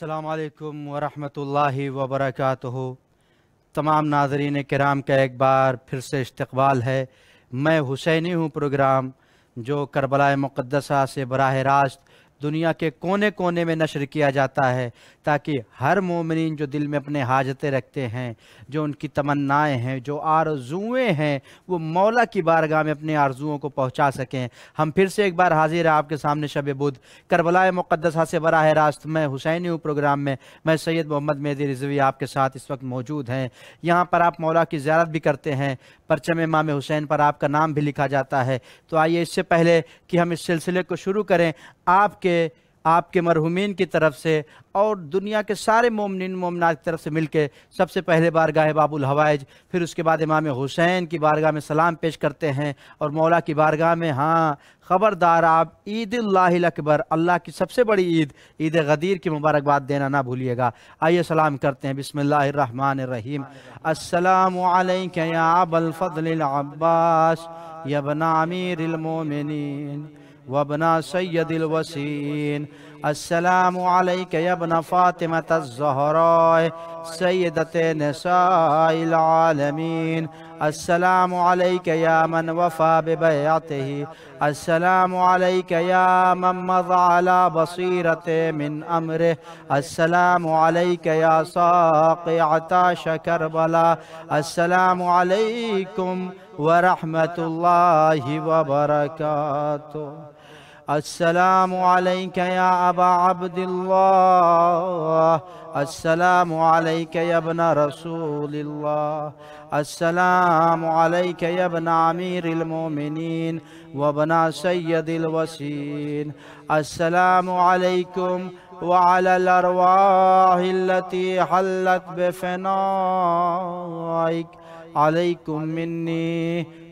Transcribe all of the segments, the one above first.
अस्सलाम वालेकुम वरहमतुल्लाहि वबरकातुहू। तमाम नाज़रीन किराम का एक बार फिर से इस्तकबाल है। मैं हुसैनी हूँ प्रोग्राम जो करबला मुक़द्दसा से बराह रास्त दुनिया के कोने कोने में नशर किया जाता है, ताकि हर मोमिन जो दिल में अपने हाजतें रखते हैं, जो उनकी तमन्नाएं हैं, जो आरज़ुएँ हैं, वो मौला की बारगाह में अपने आरज़ुओं को पहुंचा सकें। हम फिर से एक बार हाजिर हैं आपके सामने शब बुध करबला मुक़द्दसा से बराह रास्त। मैं हुसैनी हूँ प्रोग्राम में मैं सैयद मोहम्मद मेहदी रिज़वी आपके साथ इस वक्त मौजूद हैं। यहाँ पर आप मौला की ज़ियारत भी करते हैं, परचम इमाम हुसैन पर आपका नाम भी लिखा जाता है। तो आइए इससे पहले कि हम इस सिलसिले को शुरू करें, आपके मरहुमीन की तरफ से और दुनिया के सारे मोमिन मोमिनात की तरफ से मिलके सबसे पहले बारगाह बाबुल हवाइज, फिर उसके बाद इमाम हुसैन की बारगाह में सलाम पेश करते हैं और मौला की बारगाह में ख़बरदार आप ईद-उल-लाहिल अकबर, अल्लाह की सबसे बड़ी ईद गदीर की मुबारकबाद देना ना भूलिएगा। आइए सलाम करते हैं। बिस्मिल्लाहिर्रहमानिर्रहीम। अस्सलामु अलैका या अबल फ़ज़्लिल अब्बास या बना अमीरिल मोमिनीन वबना सय्यदिल वसीन। अस्सलामु अलैका या बना फ़ातिमतज़ ज़हरा सय्यदते निसाइल आलमीन। अस्सलामु अलैका या मन वफ़ा बिबैअतिही। अस्सलामु अलैका या मन मज़ा अला बसीरते मिन अम्रिह। अस्सलामु अलैका या साक़िअता करबला। अस्सलामु अलैकुम वरहमतुल्लाहि वबरकातुहू। अस्सलामु अलैका या अबा अब्दिल्लाह। अस्सलामु अलैका या इब्न रसूलिल्लाह। अस्सलामु अलैका या इब्न अमीरिल मोमिनीन व बना सय्यदिल वसीन। अस्सलामु अलैकुम व अलल अरवाहिल्लती हल्लत बिफ़नाइक अलैकुम मिन्नी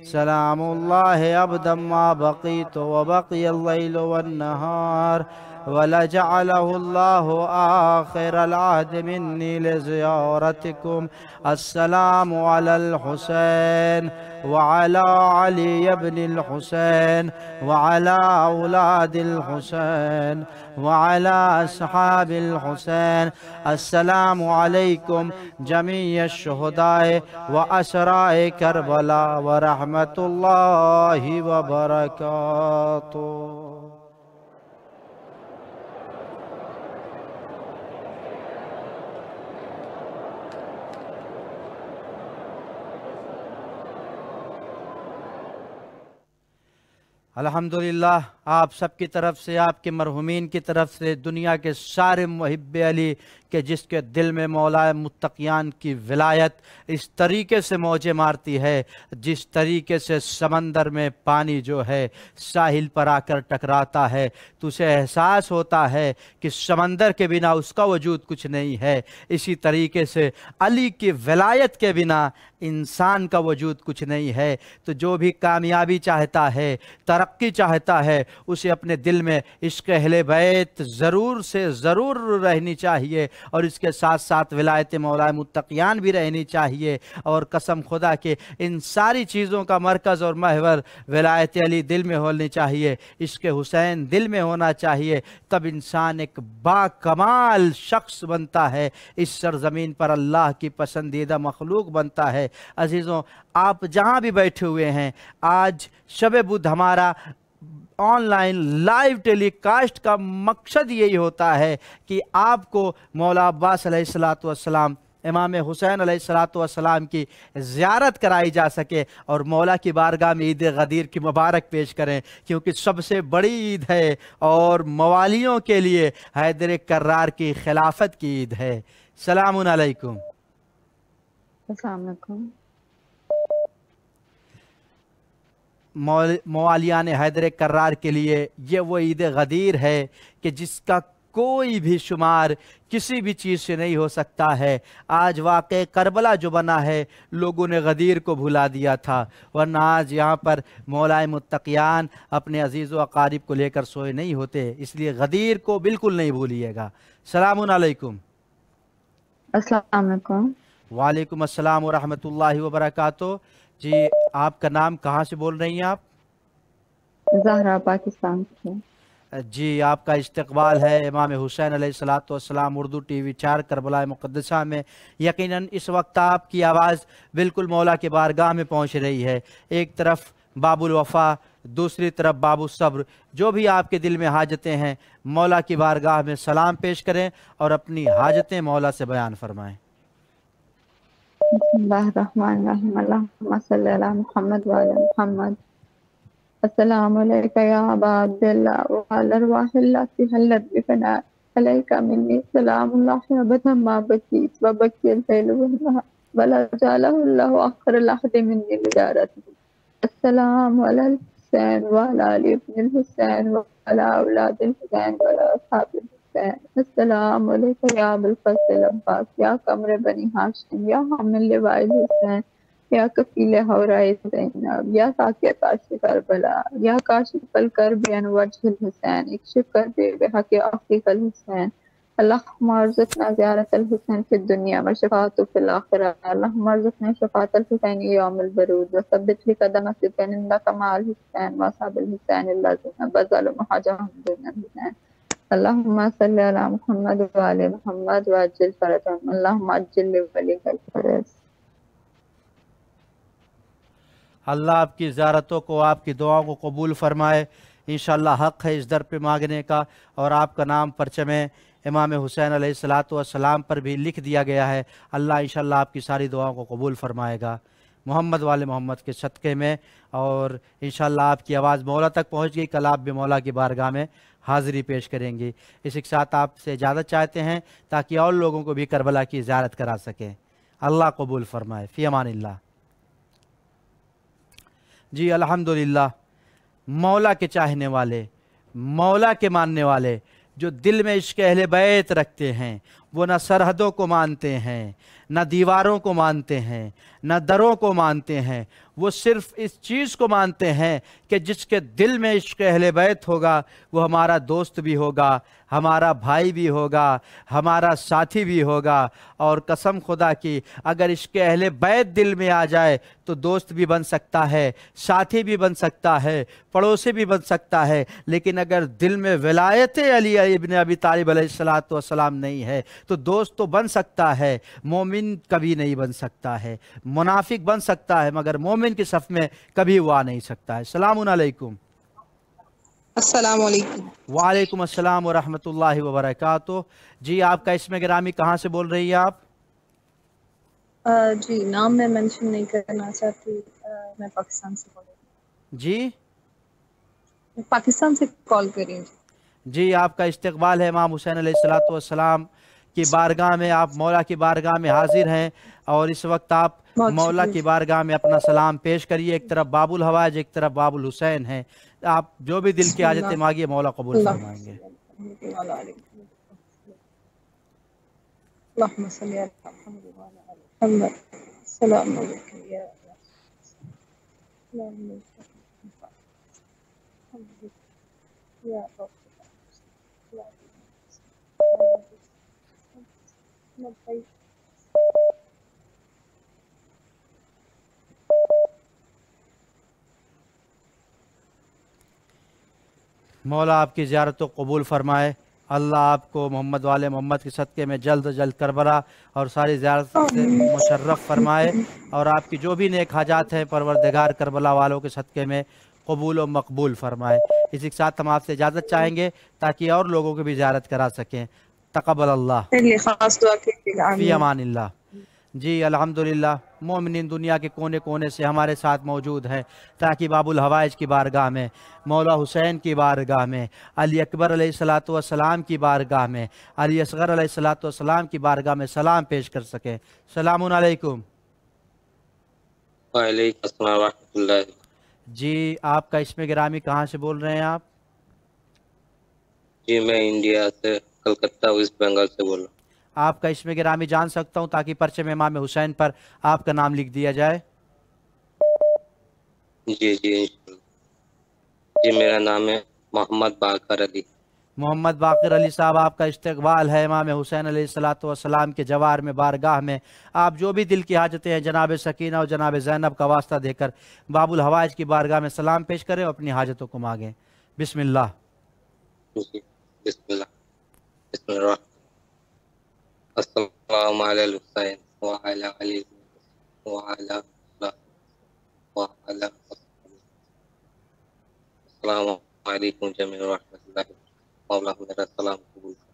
सलामुल्लाहि अबदम मा बक़ीतु व बक़ियल लैलु वन्नहार वलजअलहुल्लाहु आखिरल अहद मिन्नी लिज़ियारतिकुम। अस्सलामु अलल हुसैन व अला अली इब्निल हुसैन व अला औलादिल हुसैन व अला अस्हाबिल हुसैन। अस्सलामु अलैकुम जमीअश शुहदाए व असराए करबला व रहमतुल्लाहि व बरकातुहू। अल्हम्दुलिल्लाह, आप सबकी तरफ से, आपके मरहुमीन की तरफ से, दुनिया के सारे मुहिब्बे अली के जिसके दिल में मौला मुत्तक़ियान की विलायत इस तरीके से मौजें मारती है, जिस तरीके से समंदर में पानी जो है साहिल पर आकर टकराता है, तो उसे एहसास होता है कि समंदर के बिना उसका वजूद कुछ नहीं है। इसी तरीके से अली की विलायत के बिना इंसान का वजूद कुछ नहीं है। तो जो भी कामयाबी चाहता है, तरक्की चाहता है, उसे अपने दिल में इश्क़ अहले बैत ज़रूर से ज़रूर रहनी चाहिए और इसके साथ साथ विलायत मौला मुत्तक़ियान भी रहनी चाहिए। और कसम खुदा के इन सारी चीज़ों का मरकज़ और महवर विलायत अली दिल में होनी चाहिए, इश्क़ हुसैन दिल में होना चाहिए। तब इंसान एक बाकमाल शख्स बनता है, इस सरज़मीन पर अल्लाह की पसंदीदा मखलूक बनता है। अजीज़ों, आप जहाँ भी बैठे हुए हैं, आज शब बुध हमारा ऑनलाइन लाइव टेलीकास्ट का मकसद यही होता है कि आपको मौला अब्बास अलैहिस्सलातु वस्सलाम, इमाम हुसैन अलैहिस्सलातु वस्सलाम की ज़ियारत कराई जा सके और मौला की बारगाह में ईद गदीर की मुबारक पेश करें, क्योंकि सबसे बड़ी ईद है और मवालियों के लिए हैदर कर्रार की खिलाफत की ईद है। सलामुन अलैकुम। अस्सलाम वालेकुम। मवालियान हैदर कर्रार के लिए ये वो ईद गदीर है कि जिसका कोई भी शुमार किसी भी चीज़ से नहीं हो सकता है। आज वाक़े करबला जो बना है, लोगों ने गदीर को भुला दिया था, वरना आज यहाँ पर मौलाए मुत्तक़ियान अपने अजीज़ व अक़ारिब को लेकर सोए नहीं होते। इसलिए गदीर को बिल्कुल नहीं भूलिएगा। सलामुन अलैकुम। अस्सलाम वालेकुम। वालेकुम अस्सलाम व रहमतुल्लाहि व बरकातुहू। जी, आपका नाम कहाँ से बोल रही हैं आप? ज़हरा, पाकिस्तान से। जी, आपका इस्तकबाल है इमाम हुसैन अलैहिस्सलातु वस्सलाम उर्दू टीवी 4 करबला मुक़द्दसा में। यकीनन इस वक्त आपकी आवाज़ बिल्कुल मौला के बारगाह में पहुंच रही है। एक तरफ बाबुल वफ़ा, दूसरी तरफ बाबु सब्र। जो भी आपके दिल में हाजतें हैं मौला की बारगाह में सलाम पेश करें और अपनी हाजतें मौला से बयान फरमाएं। बिस्मिल्लाहिर्रहमानिर्रहीम। अल्लाहुम्मा सल्ली अला मुहम्मद व अला मुहम्मद। अस्सलामु अलैका या अबा अब्दिल्लाह व अला अर्वाहिल्लाति हल्लत बिफना अलैका मिन्नी सलामुल्लाहि अबदा मा बकीत व बकियल लैल व नहार वला जअलहुल्लाहु आखिर लहदी मिन्नी बिदारती। अस्सलामु अलल हुसैन व अला अली इब्निल हुसैन व अला औलादिल हुसैन व अला अस्हाबिल हुसैन। अस्सलामु अलैका या अबुल फज़ल अब्बास या कमर बनी हाशिम या हामिल लिवाइल हुसैन या कफील हौराए ज़ैनब या साक़िया काशिफ़ करबला या काशिफ़ल कर्ब वजहिल हुसैन इक्शिफ़ कर्ब बिहक़ अख़ीकल हुसैन। अल्लाहुम्मा अर्ज़ुक़ना ज़ियारतल हुसैन फ़िद दुनिया व शफ़ाअतहु फ़िल आख़िरह। अल्लाहुम्मा अर्ज़ुक़ना शफ़ाअतल हुसैन यौमल बरूज व सब्बित ली क़दम सिद्क़िन इन्नका मअल हुसैन व अस्हाबिल हुसैन अल्लज़ीना बज़लू मुहाजरहुम दुनल हुसैन। अल्लाहुम्मा सल्लि अला मुहम्मद व आलि मुहम्मद व अज्जिल फ़रजहुम। अल्लाहुम्मा अज्जिल लिवलिय्यिकल फ़रज। अल्लाह आपकी ज़ियारतों को, आपकी दुआओं को कबूल फ़रमाए। इंशाअल्लाह हक़ है इस दर पे मांगने का, और आपका नाम परचम इमाम हुसैन अलैहिस्सलातु वस्सलाम पर भी लिख दिया गया है। अल्लाह इंशाअल्लाह आपकी सारी दुआओं को कबूल फ़रमाएगा मोहम्मद वाले मोहम्मद के सदक़े में। और इंशाअल्लाह आपकी आवाज़ मौला तक पहुँच गई। कल आप भी मौला की बारगाह में हाज़िरी पेश करेंगी। इसी के साथ आपसे इजाज़त चाहते हैं ताकि और लोगों को भी करबला की ज़ियारत करा सकें। अल्लाह कबूल फ़रमाए। फ़ी अमानिल्लाह। जी अल्हम्दुलिल्लाह, मौला के चाहने वाले, मौला के मानने वाले, जो दिल में इश्क़ अहले बैत रखते हैं, वो न सरहदों को मानते हैं, न दीवारों को मानते हैं, न दरों को मानते हैं। वो सिर्फ़ इस चीज़ को मानते हैं कि जिसके दिल में इश्क़ अहले बैत होगा वो हमारा दोस्त भी होगा, हमारा भाई भी होगा, हमारा साथी भी होगा। और कसम खुदा की, अगर इश्क़ अहले बैत दिल में आ जाए तो दोस्त भी बन सकता है, साथी भी बन सकता है, पड़ोसी भी बन सकता है। लेकिन अगर दिल में विलायत अली इब्न अबी तालिब अलैहिस्सलातु वस्सलाम नहीं है तो दोस्त तो बन सकता है, मोमिन कभी नहीं बन सकता है। मुनाफिक बन सकता है मगर मोमिन की सफ़ में कभी वो आ नहीं सकता है। सलामुन अलैकुम। अस्सलाम वालेकुम। वालेकुम अस्सलाम व रहमतुल्लाहि व बरकातुहू। जी, आपका इसमें गिरामी कहाँ से बोल रही है आप? जी, नाम मैं मेंशन नहीं करना चाहती। मैं पाकिस्तान से बोल रही हूँ। जी मैं पाकिस्तान से कॉल कर रही हूँ। जी, आपका इस्तकबाल है इमाम हुसैन अलैहिस्सलातु वस्सलाम की बारगाह में। आप मौला की बारगाह में हाजिर हैं और इस वक्त आप बहुत मौला की शुक्रिया। बारगाह में अपना सलाम पेश करिए। एक तरफ बाबुल हवाज, एक तरफ बाबुल हुसैन हैं। आप जो भी दिल की हाजतें मांगिए मौला कबूल फरमाएंगे। अल्लाहुम्मा सल्ली अला मुहम्मद व अला आलि मुहम्मद। अस्सलामु अलैकुम या मौला आपकी ज़ियारत को कबूल फरमाए। अल्लाह आपको मोहम्मद वाले मोहम्मद के सदक़े में जल्द से जल्द करबला और सारी ज़ियारत से मुशर्रफ फरमाए। और आपकी जो भी नेक हाजात हैं परवरदिगार करबला वालों के सदक़े में कबूल व मकबूल फरमाए। इसी के साथ हम आपसे इजाज़त चाहेंगे ताकि और लोगों की भी ज़ियारत करा सकें। तक़ब्बल अल्लाह। मेरे लिए खास दुआ कीजिएगा। फ़ी आमीन। अमानिल्लाह। जी अल्हम्दुलिल्लाह, मोमिनीन दुनिया के कोने कोने से हमारे साथ मौजूद हैं ताकि बाबुल हवाइज की बारगाह में, मौला हुसैन की बारगाह में, अली अकबर अलैहिस्सलातु वस्सलाम की बारगाह में, अली असगर अलैहिस्सलातु वस्सलाम की बारगाह में सलाम पेश कर सकें। सलामुन अलैकुम। वालेकुम अस्सलाम व रहमतुल्लाह। जी, आपका इसमें गिरामी कहाँ से बोल रहे हैं आप? जी, मैं इंडिया से कलकत्ता वेस्ट बंगाल से बोल रहा हूँ। आपका इसमें गिरामी जान सकता हूँ ताकि पर्चे में इमाम हुसैन पर आपका नाम लिख दिया जाए? जी जी इंशाल्लाह। जी, मेरा नाम है मोहम्मद बाकर अली। मोहम्मद बाकर अली साहब, आपका इस्तकबाल है इमाम हुसैन अलैहिस्सलातु वस्सलाम के जवार में बारगाह में। आप जो भी दिल की हाजतें हैं जनाब सकीना और जनाब ज़ैनब का वास्ता देकर बाबुल हवाइज की बारगाह में सलाम पेश करें और अपनी हाजतों को मांगें। बिस्मिल्लाह। جی بسم اللہ بسم اللہ السلام علی الحسین وعلی علی وعلی وعلی السلام علیکم جمیع ورحمۃ اللہ مولا میرا سلام قبول کریں۔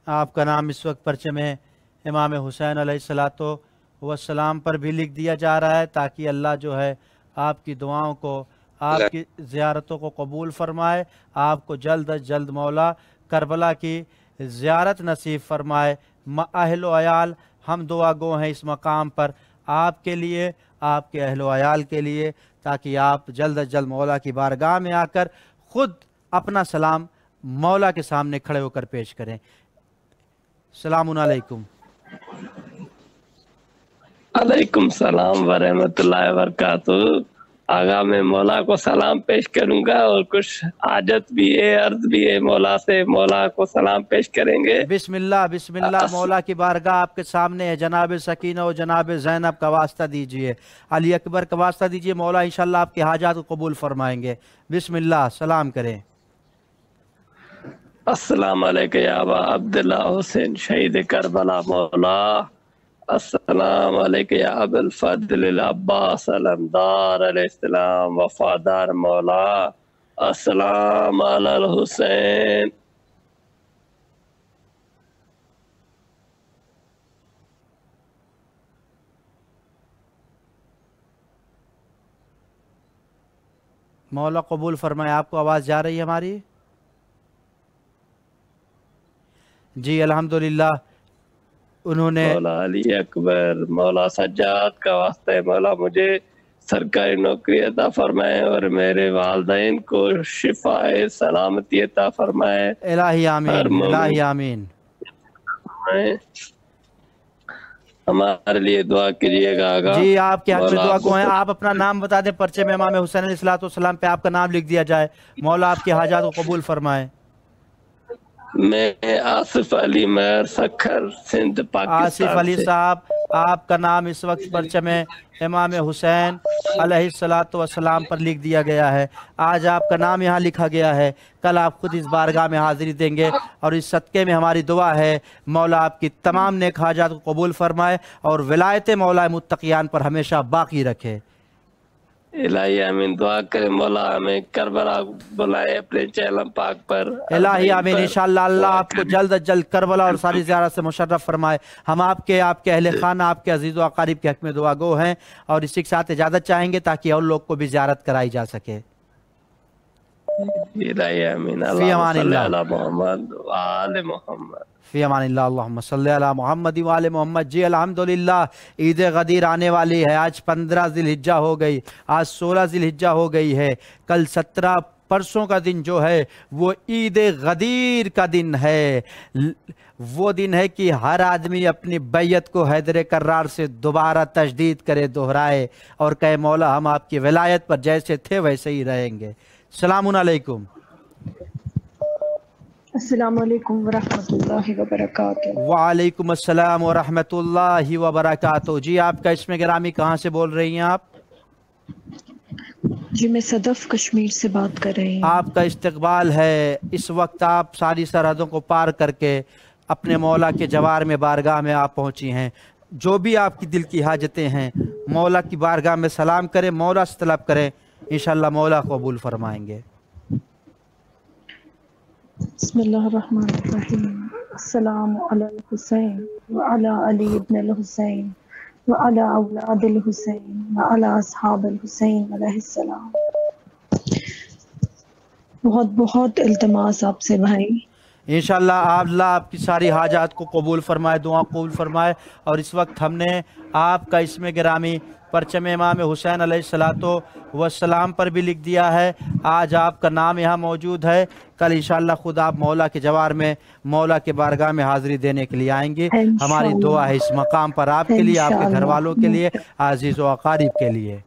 آپ کا نام اس وقت پرچے میں امام حسین علیہ الصلاۃ والسلام پر بھی لکھ دیا جا رہا ہے تاکہ اللہ جو ہے آپ کی دعاؤں کو، آپ کی زیارتوں کو قبول فرمائے، آپ کو جلد از جلد مولا کربلا کی زیارت نصیب فرمائے۔ اہل و عیال ہم دعا گو ہیں اس مقام پر آپ کے لیے، آپ کے اہل و عیال کے لیے، تاکہ آپ جلد از جلد مولا کی بارگاہ میں آ کر خود اپنا سلام مولا کے سامنے کھڑے ہو کر پیش کریں۔ السلام علیکم۔ علیکم السلام ورحمۃ اللہ وبرکاتہ۔ آگا میں مولا کو سلام پیش کروں گا اور کچھ حاجت بھی ہے، عرض بھی ہے مولا سے، مولا کو سلام پیش کریں گے۔ بسم اللہ مولا کی بارگاہ آپ کے سامنے ہے۔ جناب سکینہ و جناب زینب کا واسطہ دیجئے، علی اکبر کا واسطہ دیجئے، مولا انشاءاللہ آپ کے حاجات کو قبول فرمائیں گے۔ بسم اللہ، سلام کریں۔ السلام علیکم یا ابا عبداللہ حسین شہید کربلا مولا، السلام علیکم یا ابا الفضل العباس علمدار علیہ السلام وفادار مولا، السلام علی الحسین۔ مولا قبول فرمائے۔ آپ کو آواز جا رہی ہے ہماری؟ جی الحمدللہ۔ انہوں نے مولا علی اکبر، مولا سجاد کا واسطہ ہے، مولا مجھے سرکاری نوکری عطا فرمائے اور میرے والدین کو شفا سلامتی عطا فرمائے۔ الہی آمین، الہی آمین۔ ہمارے لیے دعا کیجئے گا آگا۔ جی آپ کے حق میں دعا کو ہیں۔ آپ اپنا نام بتا دیں، پرچے میں امام حسین علیہ السلام پہ آپ کا نام لکھ دیا جائے۔ مولا آپ کے حاجات کو قبول فرمائے۔ میں آصف علی مہر سکھر سندھ پاکستان آصف علی صاحب، آپ کا نام اس وقت پرچے میں امام حسین علیہ السلام پر لکھ دیا گیا ہے۔ آج آپ کا نام یہاں لکھا گیا ہے، کل آپ خود اس بارگاہ میں حاضری دیں گے، اور اس صدقے میں ہماری دعا ہے مولا آپ کی تمام نیک حاجات کو قبول فرمائے اور ولایت مولا متقیان پر ہمیشہ باقی رکھے۔ الہی آمین۔ دعا کرے مولا ہمیں کربلا بلائے اپنے چہلم پاک پر۔ الہی آمین۔ انشاءاللہ اللہ آپ کو جلد از جلد کربلا اور ساری زیارت سے مشرف فرمائے۔ ہم آپ کے اہل خانہ، آپ کے عزیز و اقارب کے حق میں دعا گو ہیں، اور اسی کے ساتھ اجازت چاہیں گے تاکہ اور لوگ کو بھی زیارت کرائی جا سکے۔ الہی آمین۔ فی امان اللہم صلی اللہ۔ علی محمد وآل محمد۔ فی امان اللہ۔ اللہم صلی علی محمد وآل محمد۔ جی الحمدللہ عید غدیر آنے والی ہے۔ آج 15 ذی الحجہ ہو گئی، آج 16 ذی الحجہ ہو گئی ہے، کل 17 پرسوں کا دن جو ہے وہ عید غدیر کا دن ہے۔ وہ دن ہے کہ ہر آدمی اپنی بیعت کو حیدر کرار سے دوبارہ تجدید کرے، دہرائے، اور کہے مولا ہم آپ کی ولایت پر جیسے تھے ویسے ہی رہیں گے۔ السلام علیکم۔ السلام علیکم ورحمۃ اللہ وبرکاتہ۔ وعلیکم السلام ورحمۃ اللہ وبرکاتہ۔ جی آپ کا اسم گرامی کہاں سے بول رہی ہیں آپ؟ جی میں صدف کشمیر سے بات کر رہی ہوں۔ آپ کا استقبال ہے۔ اس وقت آپ ساری سرحدوں کو پار کر کے اپنے مولا کے جوار میں، بارگاہ میں آپ پہنچی ہیں۔ جو بھی آپ کی دل کی حاجتیں ہیں مولا کی بارگاہ میں سلام کریں، مولا سے طلب کریں، انشاءاللہ مولا قبول فرمائیں گے۔ بسم اللہ الرحمن الرحیم۔ السلام علی الحسین وعلی علی ابن الحسین وعلی اولاد الحسین وعلی اصحاب الحسین علیہ السلام۔ بہت بہت التماس آپ سے بھائی، انشاءاللہ اللہ آپ کی ساری حاجات کو قبول فرمائے، دعا قبول فرمائے۔ اور اس وقت ہم نے آپ کا اسم گرامی پرچم امام حسین علیہ السلام پر بھی لکھ دیا ہے۔ آج آپ کا نام یہاں موجود ہے، کل انشاءاللہ خود آپ مولا کے جوار میں، مولا کے بارگاہ میں حاضری دینے کے لیے آئیں گے۔ ہماری دعا ہے اس مقام پر آپ کے لیے، آپ کے گھر والوں کے لیے، عزیز و اقارب کے لیے۔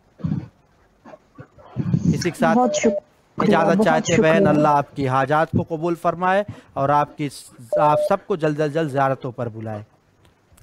اسی کے ساتھ بہت شکریہ، اجازت بہت چاہتے بہن، شکریہ۔ اللہ آپ کی حاجات کو قبول فرمائے اور آپ سب کو جلد از جلد زیارتوں پر بلائے۔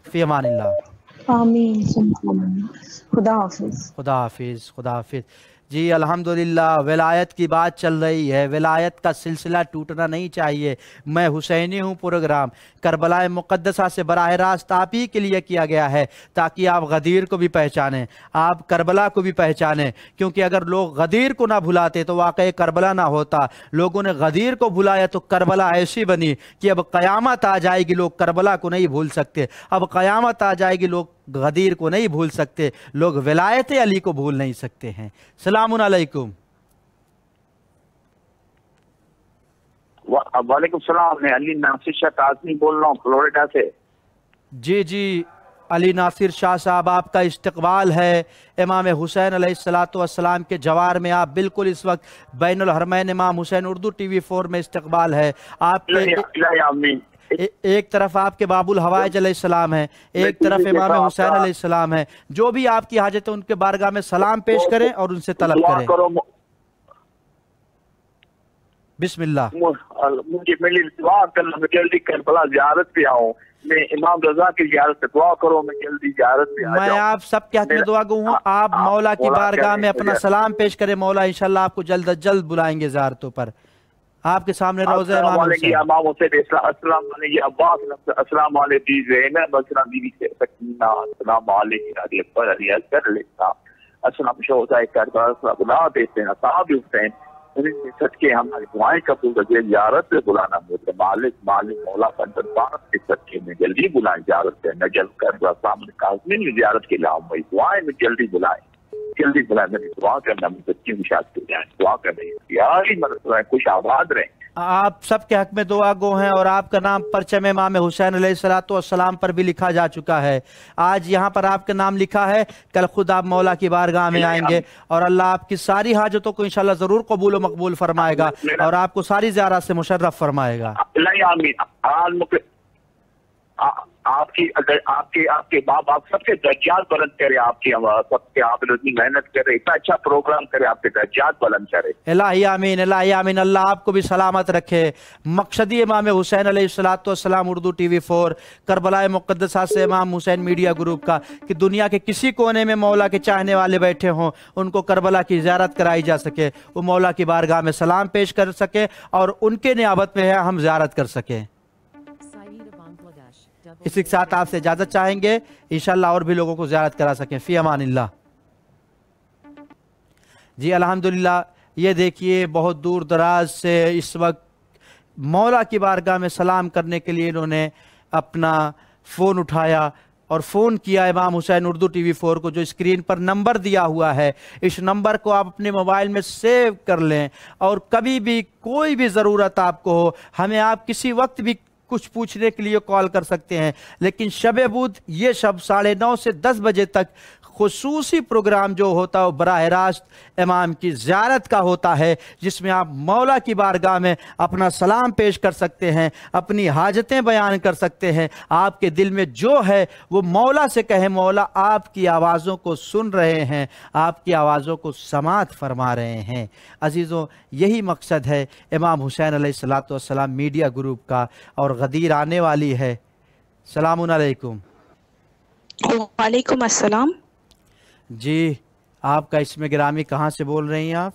फी अमानिल्लाह। आमीन सुम्मा आमीन। खुदा हाफिज। खुदा हाफिज़, खुदा हाफिज़। जी अल्हम्दुलिल्लाह, विलायत की बात चल रही है, विलायत का सिलसिला टूटना नहीं चाहिए। मैं हुसैनी हूँ प्रोग्राम करबला मुक़द्दसा से बराह रास्त आप ही के लिए किया गया है, ताकि आप गदीर को भी पहचानें, आप करबला को भी पहचानें। क्योंकि अगर लोग गदीर को ना भुलाते तो वाक़ई करबला ना होता। लोगों ने गदीर को भुलाया तो करबला ऐसी बनी कि अब क़यामत आ जाएगी, लोग करबला को नहीं भूल सकते। अब क़यामत आ जाएगी, लोग गदीर को नहीं भूल सकते, लोग विलायत अली को भूल नहीं सकते हैं। सलामुन अलैकुम। वालेकुम सलाम। मैं अली नासिर शाह काज़मी बोल रहा हूँ फ्लोरिडा से। जी जी अली नासिर शाह साहब, आपका इस्तकबाल है। इमाम हुसैन अलैहिस्सलातु वस्सलाम के जवार में आप बिल्कुल इस वक्त बैनुल हरमैन इमाम हुसैन उर्दू TV4 में इस्तकबाल है। आपके एक तरफ आपके बाबुल हवाइज अलैहिस्सलाम है, एक तरफ इमाम हुसैन अलैहिस्सलाम है। जो भी आपकी हाजत है उनके बारगाह में सलाम पेश करें और उनसे तलब करें। बिस्मिल्लाह। मुझे मेरी दुआ करना, मैं जल्दी करबला ज़ियारत पे आऊँ। मैं इमाम रजा की ज़ियारत पे दुआ करो, मैं जल्दी ज़ियारत पे आ जाऊँ। मैं आप सबके हक में दुआ गो हूँ। आप मौला की बारगाह में अपना सलाम पेश करें। मौला इंशाल्लाह आपको जल्द अज जल्द बुलाएंगे ज़ियारतों पर। आपके सामने रोज़ा इमाम हुसैन, इमाम हुसैन, अस्सलाम वालेकुम अब्बास, अस्सलाम वालेकुम ज़ैनब, अस्सलाम बीवी से सकीना, अस्सलाम वालेकुम अली अकबर, अली असगर लेता, अस्सलाम शोहदा करबला, बुला देते हैं साहब हुसैन। सदके हमारी दुआएं कबूल कर, ज़ियारत पे बुलाना मुझे मालिक मौला का दरबार के सदके में जल्दी बुलाएं ज़ियारत पे। नजल कर सामने काज़मी में ज़ियारत के लिए आऊँ, दुआएं में जल्दी बुलाएं, जल्दी बुलाएं। मेरी दुआ करना, मैं बच्ची की शादी जाए, दुआ कर रही है, खुश आबाद रहें। आप सबके हक में दुआ गो हैं और आपका नाम परचम इमाम हुसैन अलैहिस्सलातु वस्सलाम पर भी लिखा जा चुका है। आज यहाँ पर आपका नाम लिखा है, कल खुद आप मौला की बारगाह में आएंगे और अल्लाह आपकी सारी हाजतों को इंशाल्लाह ज़रूर कबूल व मकबूल फरमाएगा और आपको सारी ज़ियारत से मुशर्रफ फरमाएगा। आपकी अगर आपके माँ बाप सबके दर्जात बुलंद करे, आपके सबके आप इतनी मेहनत करे, इतना अच्छा प्रोग्राम करे, आपके दर्जात बुलंद करे। इलाही आमीन, इलाही आमीन। अल्लाह आपको भी सलामत रखे। मकसदी इमाम हुसैन अलैहिस्सलातु वस्सलाम उर्दू TV4 करबला मुक़द्दसा से इमाम हुसैन मीडिया ग्रुप का कि दुनिया के किसी कोने में मौला के चाहने वाले बैठे हों, उनको करबला की ज़ियारत कराई जा सके, वो मौला की बारगाह में सलाम पेश कर सके और उनके नियाबत में है हम ज़ियारत कर सकें। इसी के साथ आपसे इजाज़त चाहेंगे, इंशाल्लाह और भी लोगों को ज़ियारत करा सकें। फ़ी अमानिल्लाह। जी अल्हम्दुलिल्लाह, ये देखिए बहुत दूर दराज से इस वक्त मौला की बारगाह में सलाम करने के लिए इन्होंने अपना फ़ोन उठाया और फ़ोन किया इमाम हुसैन उर्दू TV4 को, जो स्क्रीन पर नंबर दिया हुआ है। इस नंबर को आप अपने मोबाइल में सेव कर लें और कभी भी कोई भी ज़रूरत आपको हो, हमें आप किसी वक्त भी कुछ पूछने के लिए कॉल कर सकते हैं। लेकिन शब बुध ये शब 9:30 से 10 बजे तक खुसूसी प्रोग्राम जो होता है वो बराह रास्त इमाम की ज़ियारत का होता है, जिसमें आप मौला की बारगाह में अपना सलाम पेश कर सकते हैं, अपनी हाजतें बयान कर सकते हैं। आपके दिल में जो है वो मौला से कहें, मौला आपकी आवाज़ों को सुन रहे हैं, आपकी आवाज़ों को समात फरमा रहे हैं। अजीज़ों, यही मकसद है इमाम हुसैन अलैहिस्सलातु वस्सलाम मीडिया ग्रुप का और गदीर आने वाली है। सलामुन अलैकुम। वालेकुम अस्सलाम। जी, आपका इसमें गिरामी कहाँ से बोल रही हैं आप?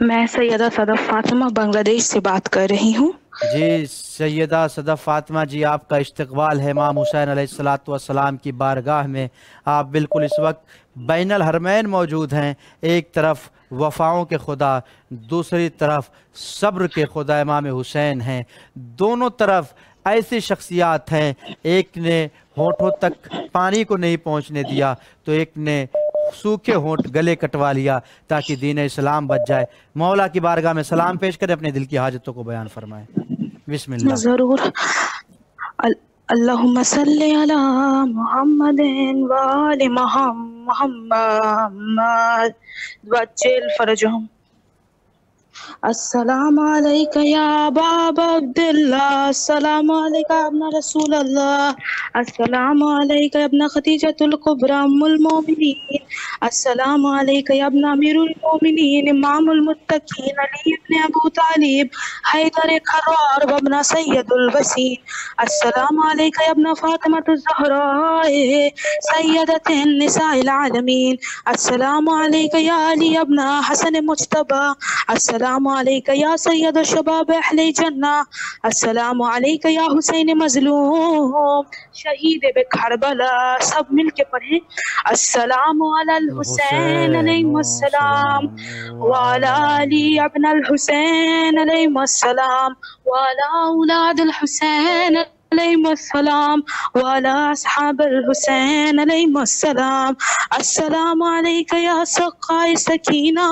मैं सैयदा सदफ फातिमा बांग्लादेश से बात कर रही हूँ। जी सैयदा सदफ फातिमा जी, आपका इस्तकबाल है इमाम हुसैन अलैहिस्सलातु वस्सलाम की बारगाह में। आप बिल्कुल इस वक्त बैनुल हरमैन मौजूद हैं। एक तरफ वफ़ाओं के खुदा, दूसरी तरफ सब्र के खुदा इमाम हुसैन हैं। दोनों तरफ ऐसी शख्सियात हैं, एक ने होठों तक पानी को नहीं पहुंचने दिया तो एक ने सूखे होंठ गले कटवा लिया ताकि दीन इस्लाम बच जाए। मौला की बारगाह में सलाम पेश करें, अपने दिल की हाजतों को बयान फरमाएं। बिस्मिल्लाह। ज़रूर। अल्लाहुम्मा सल्ली अला मुहम्मदिन व आलि मुहम्मद वज्जिल फरजहुम। السلام عليك يا أبا عبد الله، السلام عليك يا ابن رسول الله، السلام عليك يا ابن خديجة الكبرى أم المؤمنين، السلام عليك يا ابن أمير المؤمنين إمام المتقين علي بن أبو طالب حيدر كرار وابن سيد البصير، السلام عليك يا ابن فاطمة الزهراء سيدة النساء العالمين، السلام عليك يا علي ابن حسن مجتبى، السلام عليك يا سيد الشباب أهل الجنة، السلام عليك يا حسين مظلوم شہید بکربلا، سب مل کے پڑھیں السلام علی الحسین علیہ السلام وعلی علی ابن الحسین علیہ السلام وعلی اولاد الحسین علیہ السلام وعلی اصحاب الحسین علیہ السلام، السلام علیک یا سقائے سکینہ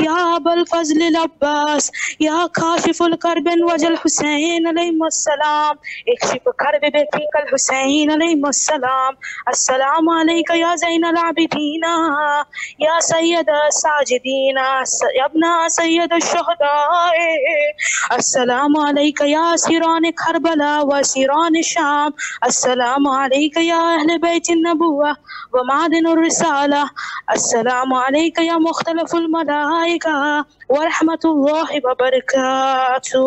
یا ابا الفضل العباس یا کاشف الکرب وجه الحسین علیہ السلام اکشف کرب بیتک الحسین علیہ السلام، السلام علیک یا زین العابدین یا سید الساجدین یا ابن سید الشہداء، السلام علیک یا اسیران کربلا واسیران الشام، السلام علیک یا اہل بیت النبوہ ومعدن الرسالہ، السلام علیک یا مختلف الملائکہ ورحمۃ اللہ وبرکاتہ۔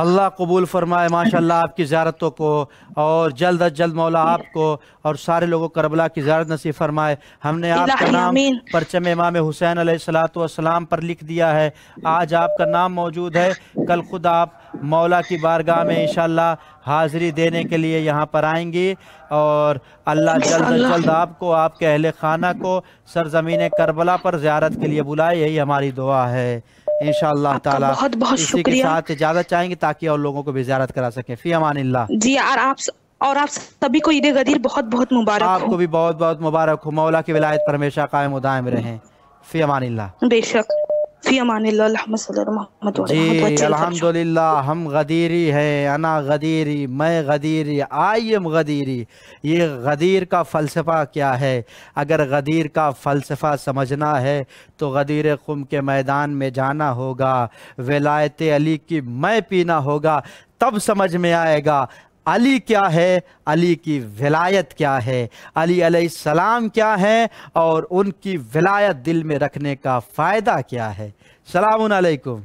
اللہ قبول فرمائے ماشاءاللہ آپ کی زیارتوں کو، اور جلد از جلد مولا آپ کو اور سارے لوگوں کربلا کی زیارت نصیب فرمائے۔ ہم نے آپ کا نام پرچم امام حسین علیہ السلام پر لکھ دیا ہے، آج آپ کا نام موجود ہے، کل خود آپ مولا کی بارگاہ میں انشاءاللہ حاضری دینے کے لیے یہاں پر آئیں گی، اور اللہ جلد از جلد آپ کو، آپ کے اہل خانہ کو سرزمین کربلا پر زیارت کے لیے بلائے، یہی ہماری دعا ہے انشاءاللہ تعالی۔ بہت بہت اسی کے شکریہ۔ ساتھ اجازت چاہیں گے تاکہ اور لوگوں کو بھی زیارت کرا سکیں۔ فی امان اللہ۔ جی، اور آپ سبھی کو عید غدیر بہت بہت مبارک ہو۔ آپ کو بھی بہت بہت مبارک ہو، مولا کی ولایت پر ہمیشہ قائم و دائم رہیں۔ فی امان اللہ۔ بے شک، فی امان اللہ، اللہم صلی اللہ محمد جی الحمدللہ، ہم غدیری ہیں، انا غدیری، میں غدیری، آئی ایم غدیری۔ یہ غدیر کا فلسفہ کیا ہے؟ اگر غدیر کا فلسفہ سمجھنا ہے تو غدیر خم کے میدان میں جانا ہوگا، ولایت علی کی میں پینا ہوگا، تب سمجھ میں آئے گا علی کیا ہے، علی کی ولایت کیا ہے، علی علیہ السلام کیا ہے، اور ان کی ولایت دل میں رکھنے کا فائدہ کیا ہے۔ السلام علیکم۔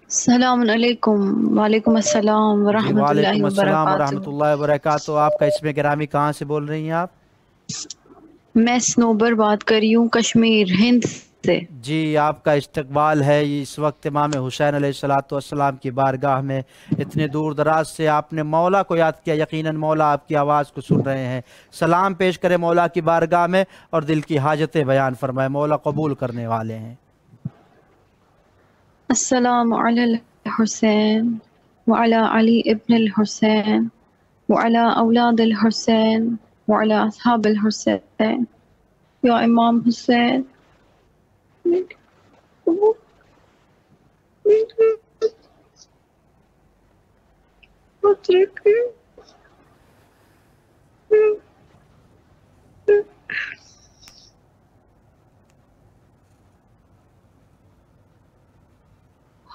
السلام علیکم۔ وعلیکم السلام ورحمۃ اللہ وعلیکم السلام وبرکاتہ۔ ورحمۃ اللہ وبرکاتہ۔ آپ کا اسم گرامی کہاں سے بول رہی ہیں آپ؟ میں سنوبر بات کر رہی ہوں، کشمیر، ہند سے۔ جی آپ کا استقبال ہے اس وقت امام حسین علیہ السلام کی بارگاہ میں، اتنے دور دراز سے آپ نے مولا کو یاد کیا، یقیناً مولا آپ کی آواز کو سن رہے ہیں۔ سلام پیش کرے مولا کی بارگاہ میں اور دل کی حاجتیں بیان فرمائے، مولا قبول کرنے والے ہیں۔ السلام علی الحسین وعلی علی ابن الحسین وعلی اولاد الحسین وعلی اصحاب الحسین، یا امام حسین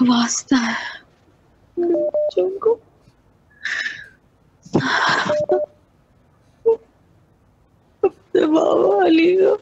واسطہ ہے بچوں کو، اپنے بابا علی کا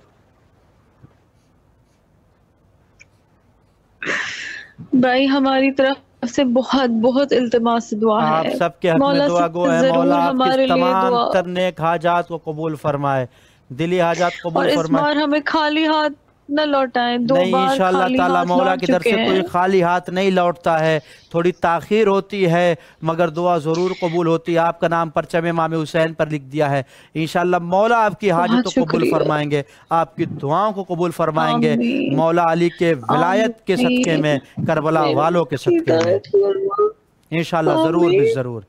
بھائی ہماری طرف سے بہت بہت التماس دعا ہے، آپ سب کے حق میں دعا گو ہے، مولا آپ کی تمام تر نیک حاجات کو قبول فرمائے، دلی حاجات قبول اور اس فرمائے۔ بار ہمیں خالی ہاتھ نہ لوٹائیں، دو نہیں بار انشاءاللہ خالی تعالیٰ ہاتھ مولا لوٹ کی طرف سے چکے کوئی ہیں۔ خالی ہاتھ نہیں لوٹتا ہے، تھوڑی تاخیر ہوتی ہے مگر دعا ضرور قبول ہوتی ہے۔ آپ کا نام پرچم امام حسین پر لکھ دیا ہے، انشاءاللہ مولا آپ کی حاجتوں کو قبول فرمائیں گے، آپ کی دعاؤں کو قبول فرمائیں گے، مولا علی کے ولایت کے صدقے میں، کربلا والوں کے صدقے میں انشاءاللہ ضرور بھی ضرور۔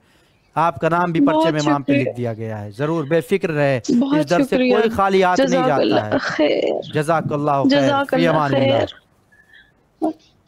آپ کا نام بھی پرچم امام پہ لکھ دیا گیا ہے، ضرور بے فکر رہے، اس در سے کوئی خالی ہاتھ نہیں جاتا ہے۔ جزاک اللہ خیر، فی امان اللہ۔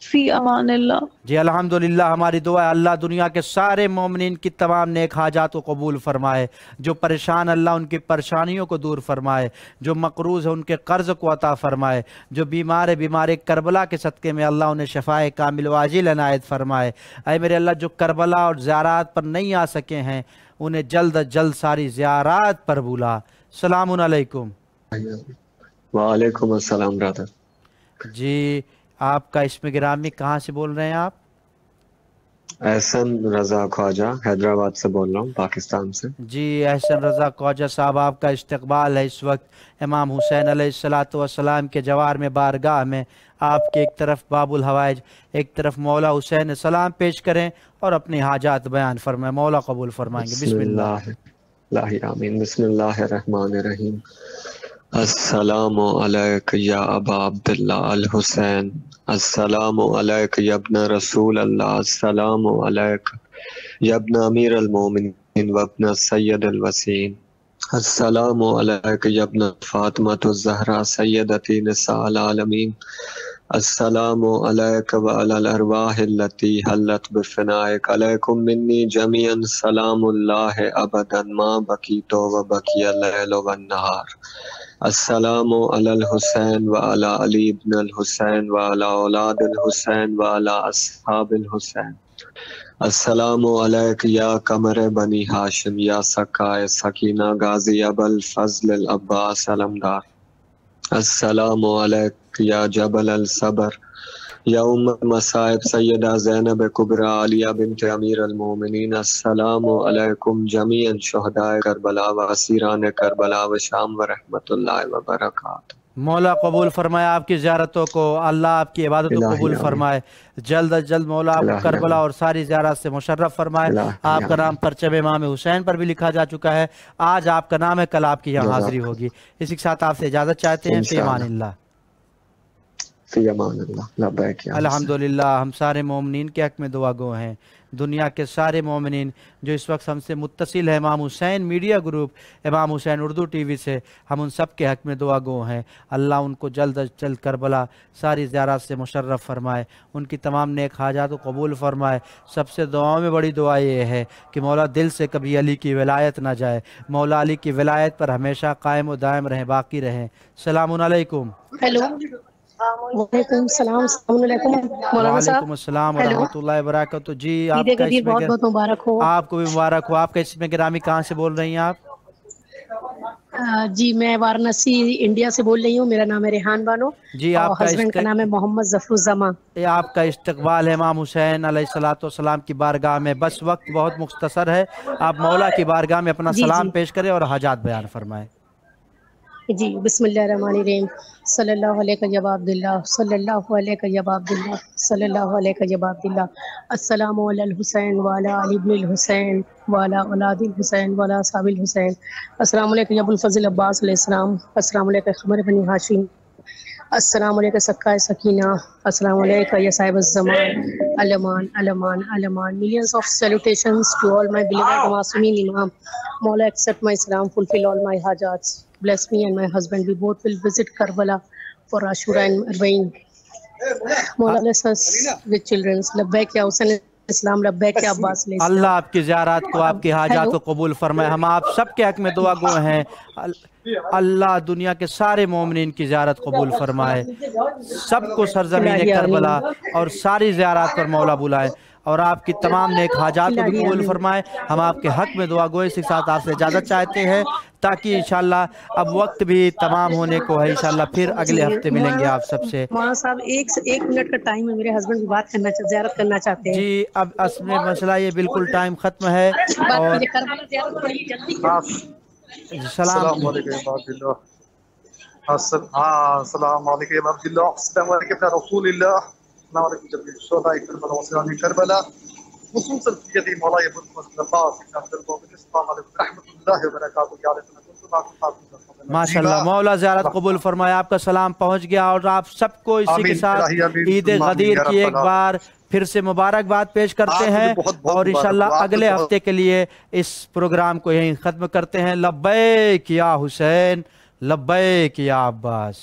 फी अमान अल्लाह। जी अल्हम्दुलिल्लाह, हमारी दुआ है अल्लाह दुनिया के सारे मोमिनीन की तमाम नेक हाजात को कबूल फरमाए, जो परेशान अल्लाह उनकी परेशानियों को दूर फरमाए, जो मकरूज़ है उनके कर्ज़ को अता फरमाए, जो बीमार है बीमार करबला के सदक़े में अल्लाह उन्हें शफ़ाए कामिल वाजिल अनायत फरमाए। ऐ मेरे अल्लाह, जो करबला और ज़ियारात पर नहीं आ सके हैं उन्हें जल्द अज जल्द सारी ज़ियारात पर बुला। सलामुन अलैकुम। वालेकुम अस्सलाम ब्रदर। जी आपका इसमें गिरामी कहाँ से बोल रहे हैं आप? एहसन रजा ख्वाजा हैदराबाद से बोल रहा हूँ, पाकिस्तान से। जी एहसन रज़ा ख्वाजा साहब, आपका इस्तकबाल है। इस वक्त इमाम हुसैन अलैहिस्सलातु वस्सलाम के जवार में बारगाह में आपके एक तरफ बाबुल हवाइज, एक तरफ मौला हुसैन सलाम पेश करें और अपनी हाजात बयान फरमाएं। मौला कबूल फरमाएंगे। बिस्मिल्लाह। आमीन। बिस्मिल्लाहिर्रहमानिर्रहीम। अस्सलामु अलैका या अबा अब्दुल्लाह अल हुसैन, अस्सलामु अलैका या इब्न रसूल अल्लाह, अस्सलामु अलैका या इब्न अमीर अल मोमिनीन व इब्न सय्यद अल वसीन, अस्सलामु अलैका या इब्न फातिमा ज़हरा सय्यदती निसा अल आलमीन, अस्सलामु अलैका व अलल अरवाह अल्लती हल्लत बिफनाइक, अलैकुम मिन्नी जमीअन सलामुल्लाह अबदन मा बकीतो व बकिया लैल व नहार, अस्सलामु अलल हुसैन व अला अली इब्न अल हुसैन व अला औलाद अल हुसैन व अला अस्हाब अल हुसैन, अस्सलामु अलैका या कमर बनी हाशिम या सकाए सकीना गाजी अबल फजल अल अब्बास अलमदार, अस्सलामु अलैका या जबल अल सबर या उम्म मसाइब सैयदा ज़ैनब कुबरा आलिया बिन्त अमीर अल मोमिनीन, अस्सलामु अलैकुम जमीअन शुहदाए करबला व असीरान करबला व शाम व रहमतुल्लाहि व बरकातहू। मौला कबूल फरमाए आपकी ज़ियारतों को, अल्लाह आपकी इबादतों को कबूल फरमाए। जल्द अज जल्द मौला आपको करबला और सारी ज़ियारत से मुशर्रफ फरमाए। आपका नाम परचम इमाम हुसैन पर भी लिखा जा चुका है। आज आपका नाम है, कल आपकी यहाँ हाजिरी होगी। इसी के साथ आपसे इजाज़त चाहते हैं। फ़ी अमानिल्लाह। अल्हम्दुलिल्लाह, हम सारे मोमिनीन के हक़ में दुआ गो हैं। दुनिया के सारे मोमिनीन जो इस वक्त हमसे मुत्तसिल है इमाम हुसैन मीडिया ग्रुप, इमाम हुसैन उर्दू टीवी से, हम उन सब के हक़ में दुआ गो हैं। अल्लाह उनको जल्द अज जल्द करबला सारी ज़ियारत से मुशर्रफ फरमाए, उनकी तमाम नेक हाजात को कबूल फरमाए। सबसे दुआओं में बड़ी दुआ ये है कि मौला दिल से कभी अली की विलायत ना जाए, मौला अली की विलायत पर हमेशा कायम व दायम रहें, बाकी रहें। सलामुन अलैकुम। हेलो, वालेकुम सलाम, मौलाना साहब। अस्सलाम व रहमतुल्लाहि व बरकातहू। जी आपका इसमें बहुत बहुत मुबारक हो। आपको भी मुबारक हो। आपका इसमें गिरामी कहाँ से बोल रही हैं आप? जी मैं वाराणसी इंडिया से बोल रही हूँ। मेरा नाम है रेहान बानो जी। आपका हस्बैंड का नाम है मोहम्मद ज़फरुज़्ज़मा। आपका इस्तकबाल है इमाम हुसैन अलैहिस्सलातु वस्सलाम की बारगाह में। बस वक्त बहुत मुख्तसर है, आप मौला की बारगाह में अपना सलाम पेश करें और हाजात बयान फरमाएं। जी बिस्मिल्लाहिर्रहमानिर्रहीम। सल्लल्लाहु अलैहि या अब्दुल्लाह, सल्लल्लाहु अलैहि या अब्दुल्लाह, सल्लल्लाहु अलैहि या अब्दुल्लाह, अस्सलामु अलल हुसैन व अला अली इब्न हुसैन व अला औलादिल हुसैन व अला असहाबिल हुसैन, अस्सलामु अलैहि या अबुल फजल अब्बास अलैहिस्सलाम, अस्सलामु अलैहि कमर बनी हाशिम, अस्सलामु अलैहि सक्काए सकीना, अस्सलामु अलैहि या साहिब ज़मान, अलमान अलमान अलमान। Millions of salutations to all my beloved Masoomin Imam. Mawla accept my salam, fulfill all my hajats. Bless me and my husband. We both will visit Karbala for Ashura and Arbaeen. Mawla bless us with children. Labbaik ya Husain इस्लाम, लब्बैक या अब्बास। अल्लाह आपकी ज़ियारत को, आपकी हाजात को कबूल फरमाए। हम आप सब के हक़ में दुआ गो हैं। अल्लाह दुनिया के सारे मोमिनीन की ज़ियारत कबूल फरमाए, सबको सरज़मीन करबला और सारी ज़ियारत पर मौला बुलाए और आपकी तमाम नेक हाजात को भी कबूल फरमाए। हम आपके हक़ में दुआ गो इसी के साथ आपसे इजाज़त चाहते हैं, ताकि इंशाल्लाह अब वक्त भी तमाम होने को है। इंशाल्लाह फिर अगले हफ्ते मिलेंगे आप सबसे। मौलाना साहब एक मिनट का टाइम है, मेरे हस्बैंड बात करना ज़ियारत करना चाहते हैं। जी अब असली मसला ये बिल्कुल टाइम ख़त्म है और माशाल्लाह मौला ज़ियारत कबूल फरमाए। आपका सलाम पहुंच गया और आप सबको इसी के साथ ईद गदीर की एक बार फिर से मुबारकबाद पेश करते हैं और इंशाल्लाह अगले हफ्ते के लिए इस प्रोग्राम को यहीं ख़त्म करते हैं। लब्बैक या हुसैन, लब्बैक या अब्बास।